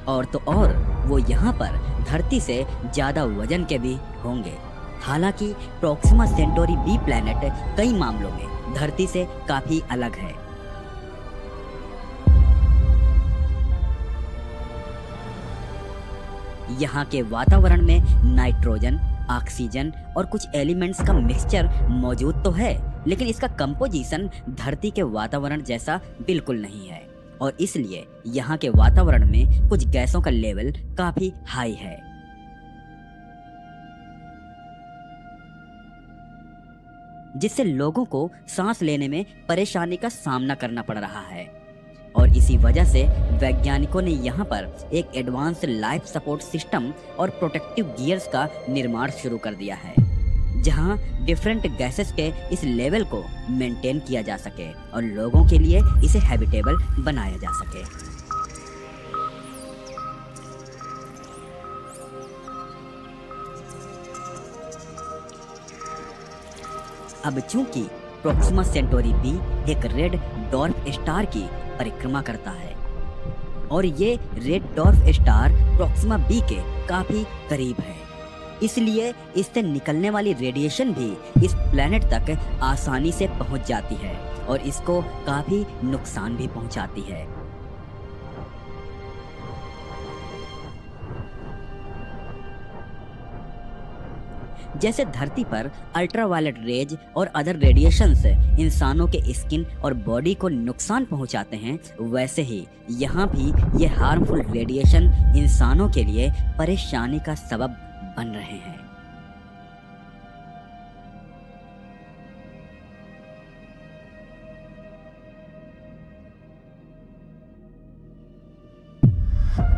और तो और वो यहाँ पर धरती से ज्यादा वजन के भी होंगे। हालांकि प्रोक्सिमा सेंटोरी बी प्लैनेट कई मामलों में धरती से काफी अलग है। यहाँ के वातावरण में नाइट्रोजन, ऑक्सीजन और कुछ एलिमेंट्स का मिक्सचर मौजूद तो है, लेकिन इसका कंपोजिशन धरती के वातावरण जैसा बिल्कुल नहीं है और इसलिए यहाँ के वातावरण में कुछ गैसों का लेवल काफी हाई है। जिससे लोगों को सांस लेने में परेशानी का सामना करना पड़ रहा है और इसी वजह से वैज्ञानिकों ने यहाँ पर एक एडवांस लाइफ सपोर्ट सिस्टम और प्रोटेक्टिव गियर्स का निर्माण शुरू कर दिया है, जहां डिफरेंट गैसेस के इस लेवल को मेंटेन किया जा सके और लोगों के लिए इसे हैबिटेबल बनाया जा सके। अब चूंकि प्रोक्सिमा सेंटोरी बी एक रेड डॉर्फ स्टार की परिक्रमा करता है और ये red dwarf star Proxima b के काफी करीब है, इसलिए इससे निकलने वाली रेडिएशन भी इस प्लेनेट तक आसानी से पहुंच जाती है और इसको काफी नुकसान भी पहुंचाती है। जैसे धरती पर अल्ट्रावायलेट रेज और अदर रेडिएशंस इंसानों के स्किन और बॉडी को नुकसान पहुंचाते हैं, वैसे ही यहाँ भी ये हार्मफुल रेडिएशन इंसानों के लिए परेशानी का सबब बन रहे हैं।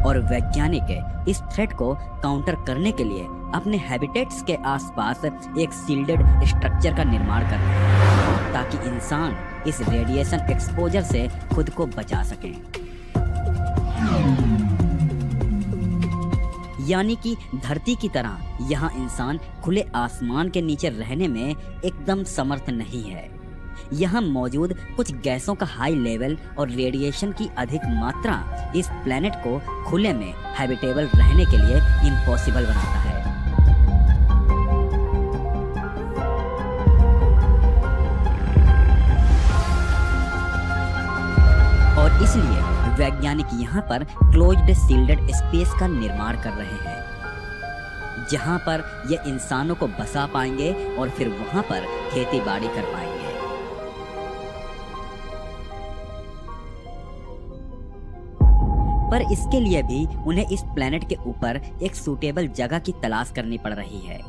और वैज्ञानिक इस थ्रेट को काउंटर करने के लिए अपने हैबिटेट्स के आसपास एक सील्डेड स्ट्रक्चर का निर्माण कर रहे हैं ताकि इंसान इस रेडिएशन एक्सपोजर से खुद को बचा सकें। यानी कि धरती की तरह यहाँ इंसान खुले आसमान के नीचे रहने में एकदम समर्थ नहीं है। यहाँ मौजूद कुछ गैसों का हाई लेवल और रेडिएशन की अधिक मात्रा इस प्लेनेट को खुले में हैबिटेबल रहने के लिए इम्पॉसिबल बनाता है। और इसलिए वैज्ञानिक यहाँ पर क्लोज्ड सील्डेड स्पेस का निर्माण कर रहे हैं जहाँ पर ये इंसानों को बसा पाएंगे और फिर वहाँ पर खेती बाड़ी कर पाएंगे। पर इसके लिए भी उन्हें इस प्लेनेट के ऊपर एक सूटेबल जगह की तलाश करनी पड़ रही है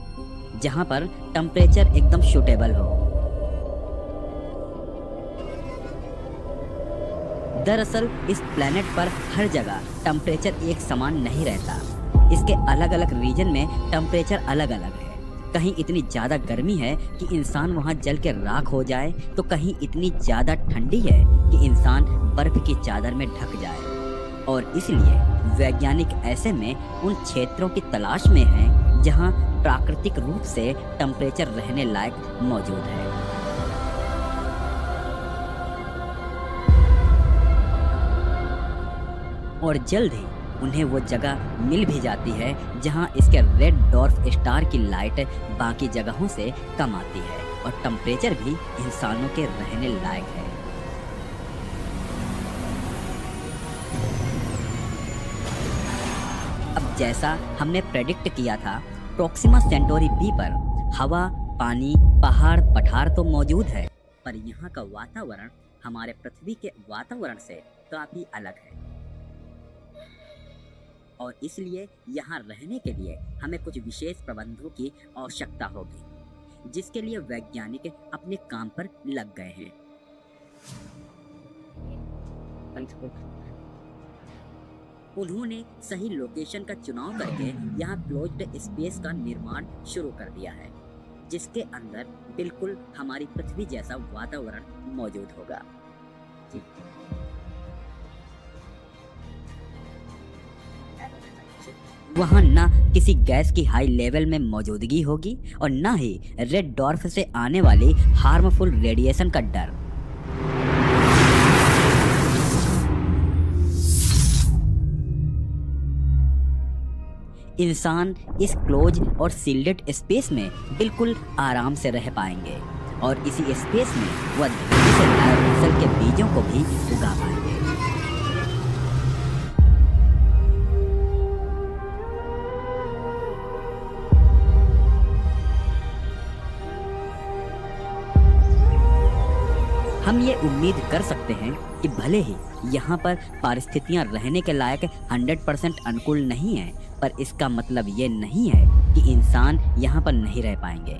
जहां पर टेम्परेचर एकदम सूटेबल हो। दरअसल इस प्लेनेट पर हर जगह टेम्परेचर एक समान नहीं रहता। इसके अलग अलग रीजन में टेम्परेचर अलग अलग है। कहीं इतनी ज़्यादा गर्मी है कि इंसान वहां जल के राख हो जाए, तो कहीं इतनी ज़्यादा ठंडी है कि इंसान बर्फ की चादर में ढक जाए। और इसलिए वैज्ञानिक ऐसे में उन क्षेत्रों की तलाश में हैं जहां प्राकृतिक रूप से टेम्परेचर रहने लायक मौजूद है। और जल्द ही उन्हें वो जगह मिल भी जाती है जहां इसके रेड डॉर्फ स्टार की लाइट बाकी जगहों से कम आती है और टेम्परेचर भी इंसानों के रहने लायक है। जैसा हमने प्रेडिक्ट किया था, प्रोक्सिमा सेंटोरी बी पर हवा, पानी, पहाड़, पठार तो मौजूद है, पर यहाँ का वातावरण हमारे पृथ्वी के वातावरण से काफी अलग है। और इसलिए यहाँ रहने के लिए हमें कुछ विशेष प्रबंधों की आवश्यकता होगी, जिसके लिए वैज्ञानिक अपने काम पर लग गए हैं। उन्होंने सही लोकेशन का चुनाव करके यहाँ क्लोज्ड स्पेस का निर्माण शुरू कर दिया है, जिसके अंदर बिल्कुल हमारी पृथ्वी जैसा वातावरण मौजूद होगा। वहाँ ना किसी गैस की हाई लेवल में मौजूदगी होगी और ना ही रेड डॉर्फ से आने वाली हार्मफुल रेडिएशन का डर। इंसान इस क्लोज और सील्डेड स्पेस में बिल्कुल आराम से रह पाएंगे और इसी स्पेस में वह धरती से लाए फसल के बीजों को भी उगा पाएंगे। हम ये उम्मीद कर सकते हैं कि भले ही यहाँ पर परिस्थितियाँ रहने के लायक 100% अनुकूल नहीं है, पर इसका मतलब ये नहीं है कि इंसान यहाँ पर नहीं रह पाएंगे।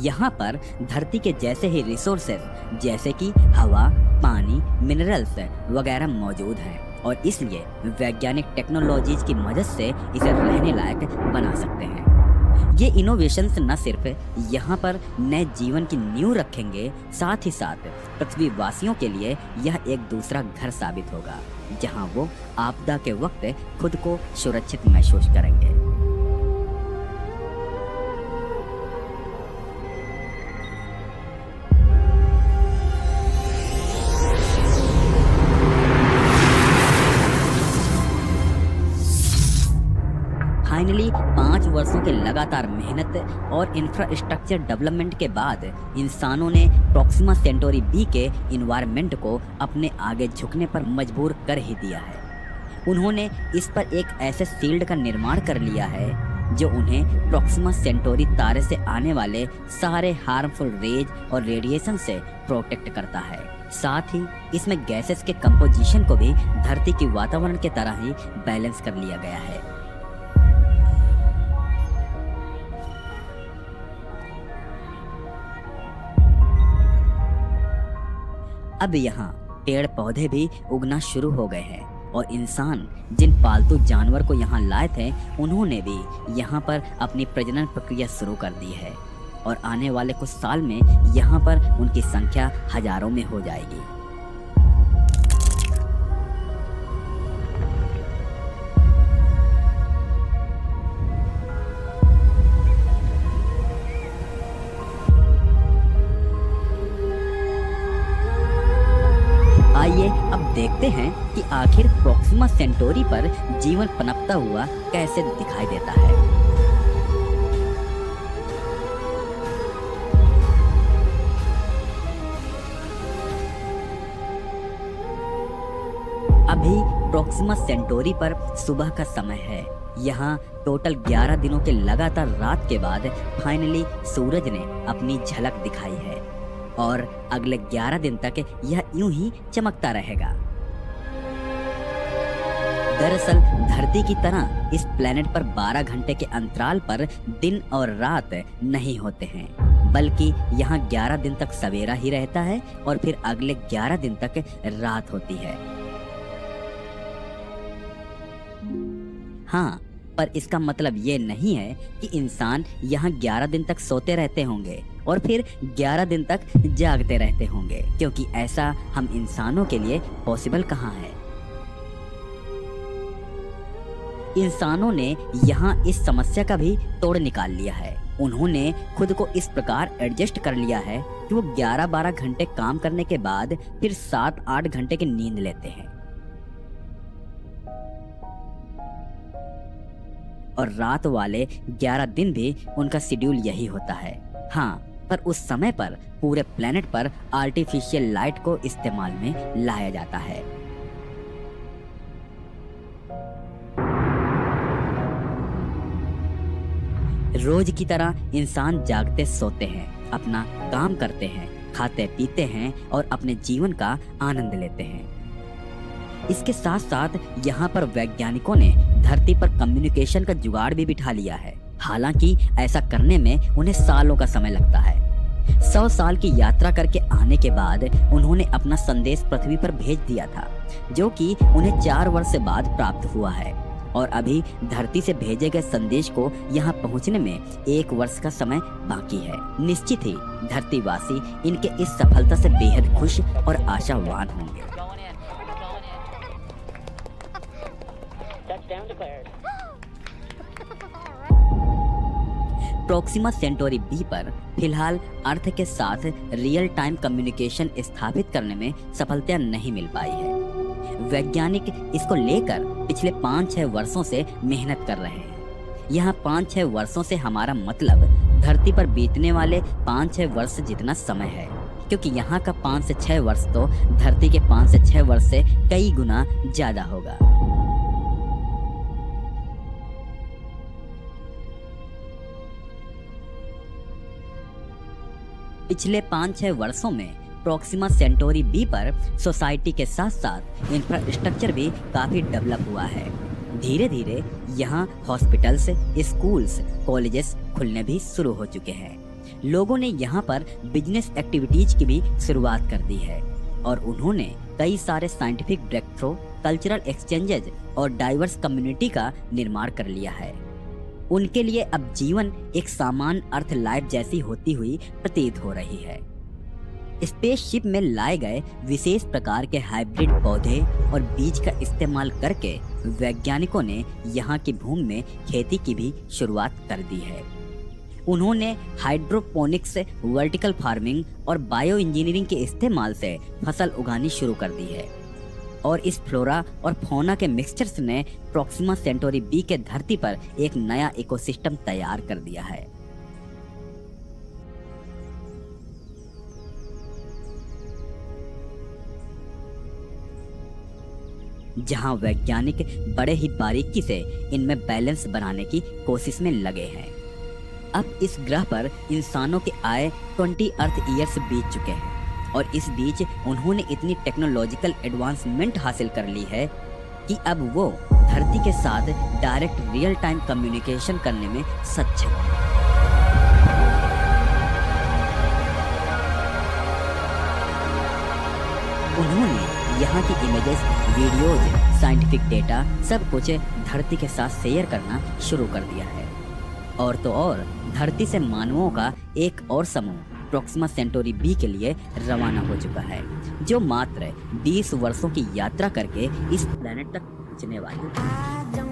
यहाँ पर धरती के जैसे ही रिसोर्सेज जैसे कि हवा, पानी, मिनरल्स वगैरह मौजूद हैं और इसलिए वैज्ञानिक टेक्नोलॉजीज की मदद से इसे रहने लायक बना सकते हैं। ये इनोवेशंस न सिर्फ यहाँ पर नए जीवन की नींव रखेंगे, साथ ही साथ पृथ्वी वासियों के लिए यह एक दूसरा घर साबित होगा, जहाँ वो आपदा के वक्त खुद को सुरक्षित महसूस करेंगे। फाइनली 5 वर्षों के लगातार मेहनत और इंफ्रास्ट्रक्चर डेवलपमेंट के बाद इंसानों ने प्रॉक्सिमा सेंटोरी बी के इन्वायरमेंट को अपने आगे झुकने पर मजबूर कर ही दिया है। उन्होंने इस पर एक ऐसे शील्ड का निर्माण कर लिया है जो उन्हें प्रॉक्सिमा सेंटोरी तारे से आने वाले सारे हार्मफुल रेज और रेडिएशन से प्रोटेक्ट करता है। साथ ही इसमें गैसेस के कंपोजिशन को भी धरती की वातावरण के तरह ही बैलेंस कर लिया गया है। अब यहाँ पेड़ पौधे भी उगना शुरू हो गए हैं और इंसान जिन पालतू जानवर को यहाँ लाए थे उन्होंने भी यहाँ पर अपनी प्रजनन प्रक्रिया शुरू कर दी है और आने वाले कुछ साल में यहाँ पर उनकी संख्या हजारों में हो जाएगी। आइए अब देखते हैं कि आखिर प्रॉक्सिमा सेंटोरी पर जीवन पनपता हुआ कैसे दिखाई देता है। अभी प्रॉक्सिमा सेंटोरी पर सुबह का समय है। यहाँ टोटल 11 दिनों के लगातार रात के बाद फाइनली सूरज ने अपनी झलक दिखाई है और अगले 11 दिन तक यह यूं ही चमकता रहेगा। दरअसल धरती की तरह इस प्लेनेट पर 12 घंटे के अंतराल पर दिन और रात नहीं होते हैं, बल्कि यहाँ 11 दिन तक सवेरा ही रहता है और फिर अगले 11 दिन तक रात होती है। हाँ, पर इसका मतलब ये नहीं है कि इंसान यहाँ 11 दिन तक सोते रहते होंगे और फिर 11 दिन तक जागते रहते होंगे, क्योंकि ऐसा हम इंसानों के लिए पॉसिबल कहाँ है। इंसानों ने यहाँ इस समस्या का भी तोड़ निकाल लिया है। उन्होंने खुद को इस प्रकार एडजस्ट कर लिया है कि वो 11-12 घंटे काम करने के बाद फिर 7-8 घंटे की नींद लेते हैं और रात वाले 11 दिन भी उनका शेड्यूल यही होता है। हाँ, पर उस समय पर पूरे प्लेनेट पर आर्टिफिशियल लाइट को इस्तेमाल में लाया जाता है। रोज की तरह इंसान जागते सोते हैं, अपना काम करते हैं, खाते पीते हैं और अपने जीवन का आनंद लेते हैं। इसके साथ साथ यहाँ पर वैज्ञानिकों ने धरती पर कम्युनिकेशन का जुगाड़ भी बिठा लिया है। हालांकि ऐसा करने में उन्हें सालों का समय लगता है। 100 साल की यात्रा करके आने के बाद उन्होंने अपना संदेश पृथ्वी पर भेज दिया था, जो कि उन्हें 4 वर्ष बाद प्राप्त हुआ है और अभी धरती से भेजे गए संदेश को यहाँ पहुँचने में 1 वर्ष का समय बाकी है। निश्चित ही धरतीवासी इनके इस सफलता से बेहद खुश और आशावान होंगे। प्रॉक्सिमा सेंटोरी बी पर फिलहाल अर्थ के साथ रियल टाइम कम्युनिकेशन स्थापित करने में सफलता नहीं मिल पाई है। वैज्ञानिक इसको लेकर पिछले 5-6 वर्षों से मेहनत कर रहे हैं। यहाँ 5-6 वर्षों से हमारा मतलब धरती पर बीतने वाले 5-6 वर्ष जितना समय है, क्योंकि यहाँ का 5 से 6 वर्ष तो धरती के 5 से 6 वर्ष से कई गुना ज्यादा होगा। पिछले 5-6 वर्षों में प्रॉक्सिमा सेंटोरी बी पर सोसाइटी के साथ साथ इंफ्रास्ट्रक्चर भी काफी डेवलप हुआ है। धीरे धीरे यहाँ हॉस्पिटल्स, स्कूल्स, कॉलेजेस खुलने भी शुरू हो चुके हैं। लोगों ने यहाँ पर बिजनेस एक्टिविटीज की भी शुरुआत कर दी है और उन्होंने कई सारे scientific breakthrough, cultural exchanges और डाइवर्स कम्युनिटी का निर्माण कर लिया है। उनके लिए अब जीवन एक सामान्य अर्थ लाइफ जैसी होती हुई प्रतीत हो रही है। स्पेसशिप में लाए गए विशेष प्रकार के हाइब्रिड पौधे और बीज का इस्तेमाल करके वैज्ञानिकों ने यहाँ की भूमि में खेती की भी शुरुआत कर दी है। उन्होंने हाइड्रोपोनिक्स, वर्टिकल फार्मिंग और बायो इंजीनियरिंग के इस्तेमाल से फसल उगानी शुरू कर दी है और इस फ्लोरा और फौना के मिक्सचर्स ने प्रॉक्सिमा सेंटोरी बी के धरती पर एक नया इकोसिस्टम तैयार कर दिया है। जहां वैज्ञानिक बड़े ही बारीकी से इनमें बैलेंस बनाने की कोशिश में लगे हैं। अब इस ग्रह पर इंसानों के आए 20 अर्थ ईयर्स बीत चुके हैं और इस बीच उन्होंने इतनी टेक्नोलॉजिकल एडवांसमेंट हासिल कर ली है कि अब वो धरती के साथ डायरेक्ट रियल टाइम कम्युनिकेशन करने में सक्षम है। उन्होंने यहाँ की इमेजेस, वीडियोज, साइंटिफिक डेटा सब कुछ धरती के साथ शेयर करना शुरू कर दिया है। और तो और धरती से मानवों का एक और समूह प्रॉक्सिमा सेंटोरी बी के लिए रवाना हो चुका है, जो मात्र 20 वर्षों की यात्रा करके इस प्लेनेट तक पहुंचने वाली है।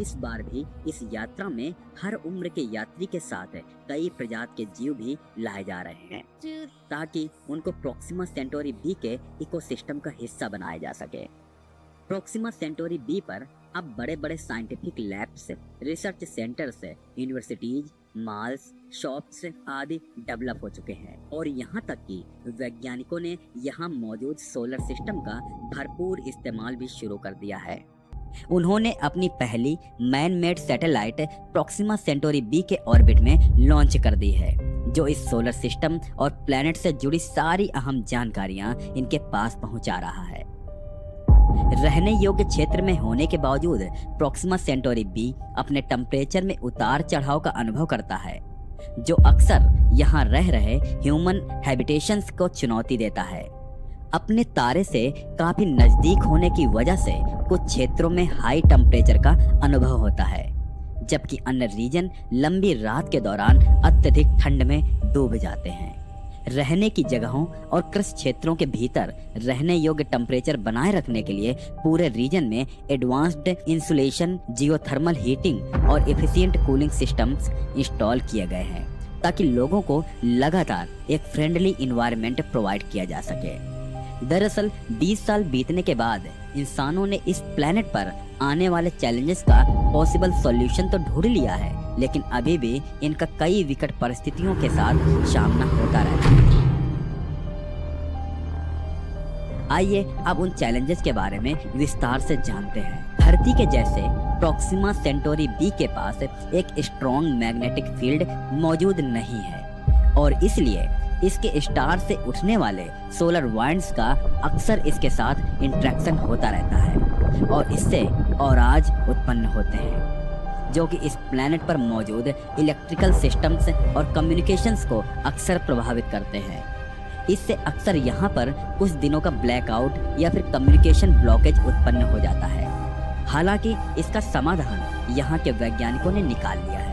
इस बार भी इस यात्रा में हर उम्र के यात्री के साथ कई प्रजाति के जीव भी लाए जा रहे हैं ताकि उनको प्रॉक्सिमा सेंटोरी बी के इकोसिस्टम का हिस्सा बनाया जा सके। प्रॉक्सिमा सेंटोरी बी पर अब बड़े बड़े scientific labs, research centres, universities, malls, shops आदि डेवलप हो चुके हैं और यहाँ तक कि वैज्ञानिकों ने यहाँ मौजूद सोलर सिस्टम का भरपूर इस्तेमाल भी शुरू कर दिया है। उन्होंने अपनी पहली man made satellite Proxima Centauri b के ऑर्बिट में लॉन्च कर दी है, जो इस सोलर सिस्टम और प्लैनेट से जुड़ी सारी अहम जानकारियां इनके पास पहुंचा रहा है। रहने योग्य क्षेत्र में होने के बावजूद प्रॉक्सिमा सेंटोरी बी अपने टेम्परेचर में उतार चढ़ाव का अनुभव करता है, जो अक्सर यहाँ रह रहे ह्यूमन हैबिटेशंस को चुनौती देता है। अपने तारे से काफी नजदीक होने की वजह से कुछ क्षेत्रों में हाई टेम्परेचर का अनुभव होता है, जबकि अन्य रीजन लंबी रात के दौरान अत्यधिक ठंड में डूब जाते हैं। रहने की जगहों और कृषि क्षेत्रों के भीतर रहने योग्य टेम्परेचर बनाए रखने के लिए पूरे रीजन में एडवांस्ड इंसुलेशन, जियोथर्मल हीटिंग और एफिशिएंट कूलिंग सिस्टम्स इंस्टॉल किए गए हैं ताकि लोगों को लगातार एक फ्रेंडली इन्वायरमेंट प्रोवाइड किया जा सके। दरअसल 20 साल बीतने के बाद इंसानों ने इस प्लेनेट पर आने वाले चैलेंजेस का पॉसिबल सॉल्यूशन तो ढूंढ लिया है, लेकिन अभी भी इनका कई विकट परिस्थितियों के साथ सामना होता रहता है। आइए अब उन चैलेंजेस के बारे में विस्तार से जानते हैं। धरती के जैसे प्रॉक्सिमा सेंटोरी बी के पास एक स्ट्रॉन्ग मैग्नेटिक फील्ड मौजूद नहीं है और इसलिए इसके स्टार से उठने वाले सोलर वाइंड्स का अक्सर इसके साथ इंटरेक्शन होता रहता है और इससे औराज उत्पन्न होते हैं, जो कि इस प्लेनेट पर मौजूद इलेक्ट्रिकल सिस्टम्स और कम्युनिकेशंस को अक्सर प्रभावित करते हैं। इससे अक्सर यहाँ पर कुछ दिनों का ब्लैकआउट या फिर कम्युनिकेशन ब्लॉकेज उत्पन्न हो जाता है। हालांकि इसका समाधान यहाँ के वैज्ञानिकों ने निकाल लिया है।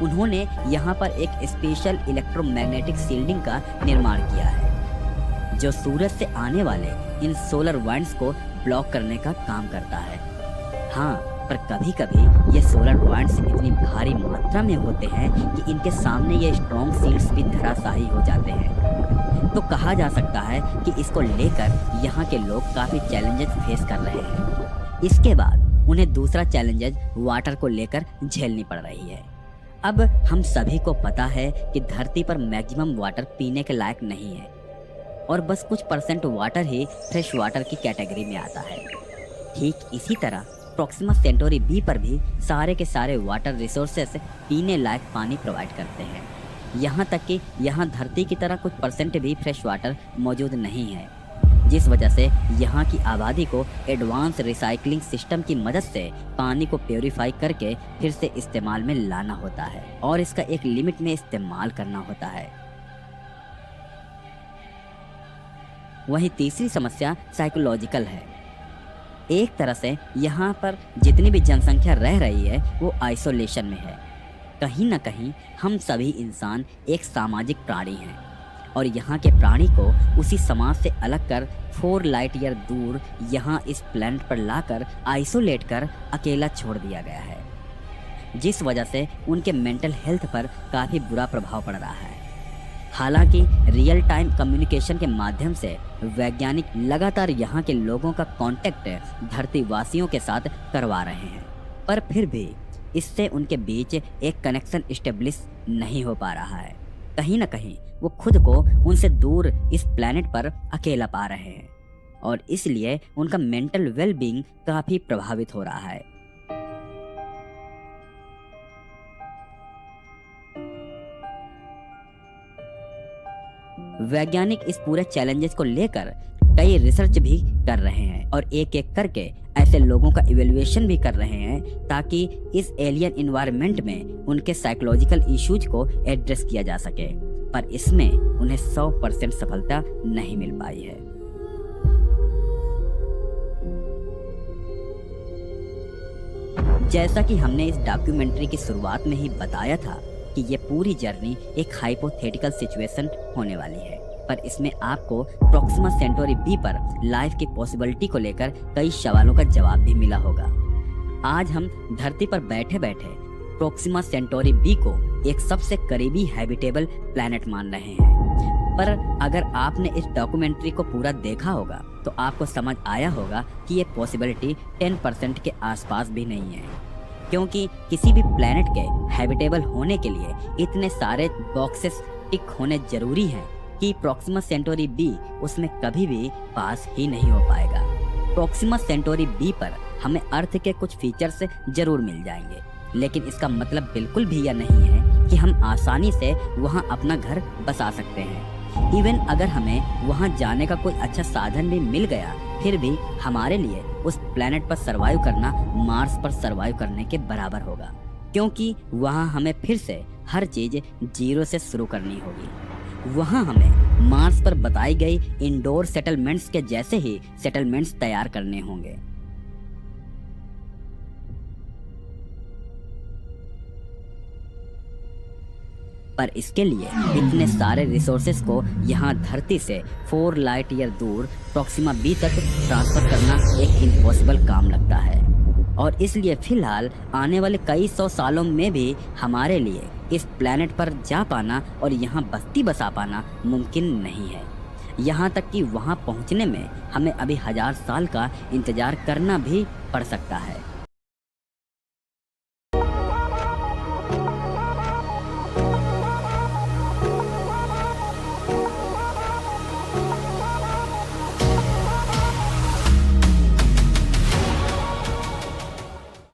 उन्होंने यहाँ पर एक स्पेशल इलेक्ट्रोमैग्नेटिक शील्डिंग का निर्माण किया है, जो सूरज से आने वाले इन सोलर वाइंड्स को ब्लॉक करने का काम करता है। हाँ, पर कभी कभी ये सोलर वाइंड्स इतनी भारी मात्रा में होते हैं कि इनके सामने ये स्ट्रॉन्ग शील्ड्स भी धराशायी हो जाते हैं। तो कहा जा सकता है कि इसको लेकर यहाँ के लोग काफी चैलेंजेस फेस कर रहे हैं। इसके बाद उन्हें दूसरा चैलेंजेस वाटर को लेकर झेलनी पड़ रही है। अब हम सभी को पता है कि धरती पर मैक्सिमम वाटर पीने के लायक नहीं है और बस कुछ % वाटर ही फ्रेश वाटर की कैटेगरी में आता है। ठीक इसी तरह प्रॉक्सिमा सेंटोरी बी पर भी सारे के सारे वाटर रिसोर्सेस पीने लायक पानी प्रोवाइड करते हैं। यहाँ तक कि यहाँ धरती की तरह कुछ % भी फ्रेश वाटर मौजूद नहीं है, जिस वजह से यहाँ की आबादी को एडवांस रिसाइकलिंग सिस्टम की मदद से पानी को प्योरीफाई करके फिर से इस्तेमाल में लाना होता है और इसका एक लिमिट में इस्तेमाल करना होता है। वहीं तीसरी समस्या साइकोलॉजिकल है। एक तरह से यहाँ पर जितनी भी जनसंख्या रह रही है वो आइसोलेशन में है। कहीं ना कहीं हम सभी इंसान एक सामाजिक प्राणी हैं और यहाँ के प्राणी को उसी समाज से अलग कर 4 लाइट ईयर दूर यहाँ इस प्लैनेट पर लाकर आइसोलेट कर अकेला छोड़ दिया गया है, जिस वजह से उनके मेंटल हेल्थ पर काफ़ी बुरा प्रभाव पड़ रहा है। हालांकि रियल टाइम कम्युनिकेशन के माध्यम से वैज्ञानिक लगातार यहाँ के लोगों का कांटेक्ट धरतीवासियों के साथ करवा रहे हैं, पर फिर भी इससे उनके बीच एक कनेक्शन इस्टेब्लिश नहीं हो पा रहा है। कहीं ना कहीं वो खुद को उनसे दूर इस प्लैनेट पर अकेला पा रहे हैं और इसलिए उनका मेंटल वेलबींग काफ़ी प्रभावित हो रहा है। वैज्ञानिक इस पूरे चैलेंजेस को लेकर कई रिसर्च भी कर रहे हैं और एक एक करके ऐसे लोगों का इवैल्यूएशन भी कर रहे हैं ताकि इस एलियन इन्वायरमेंट में उनके साइकोलॉजिकल इश्यूज को एड्रेस किया जा सके, पर इसमें उन्हें 100% सफलता नहीं मिल पाई है। जैसा कि हमने इस डॉक्यूमेंट्री की शुरुआत में ही बताया था कि ये पूरी जर्नी एक हाइपोथेटिकल सिचुएशन होने वाली है, पर इसमें आपको प्रॉक्सिमा सेंटोरी बी पर लाइफ की पॉसिबिलिटी को लेकर कई सवालों का जवाब भी मिला होगा। आज हम धरती पर बैठे बैठे प्रॉक्सिमा सेंटोरी बी को एक सबसे करीबी हैबिटेबल प्लैनेट मान रहे हैं, पर अगर आपने इस डॉक्यूमेंट्री को पूरा देखा होगा तो आपको समझ आया होगा कि ये पॉसिबिलिटी 10% के आसपास भी नहीं है, क्योंकि किसी भी प्लैनेट के हैबिटेबल होने के लिए इतने सारे बॉक्सेस टिक होने जरूरी हैं कि प्रॉक्सिमा सेंटोरी बी उसमें कभी भी पास ही नहीं हो पाएगा। प्रॉक्सिमा सेंटोरी बी पर हमें अर्थ के कुछ फीचर्स जरूर मिल जाएंगे, लेकिन इसका मतलब बिल्कुल भी यह नहीं है कि हम आसानी से वहां अपना घर बसा सकते हैं। इवन अगर हमें वहां जाने का कोई अच्छा साधन भी मिल गया, फिर भी हमारे लिए उस प्लैनेट पर सरवाइव करना मार्स पर सरवाइव करने के बराबर होगा, क्योंकि वहां हमें फिर से हर चीज जीरो से शुरू करनी होगी। वहां हमें मार्स पर बताई गई इंडोर सेटलमेंट्स के जैसे ही सेटलमेंट्स तैयार करने होंगे। पर इसके लिए इतने सारे रिसोर्सेस को यहाँ धरती से 4 लाइट ईयर दूर प्रॉक्सिमा बी तक ट्रांसफर करना एक इम्पॉसिबल काम लगता है, और इसलिए फिलहाल आने वाले कई 100 सालों में भी हमारे लिए इस प्लैनेट पर जा पाना और यहाँ बस्ती बसा पाना मुमकिन नहीं है। यहाँ तक कि वहाँ पहुँचने में हमें अभी 1000 साल का इंतजार करना भी पड़ सकता है।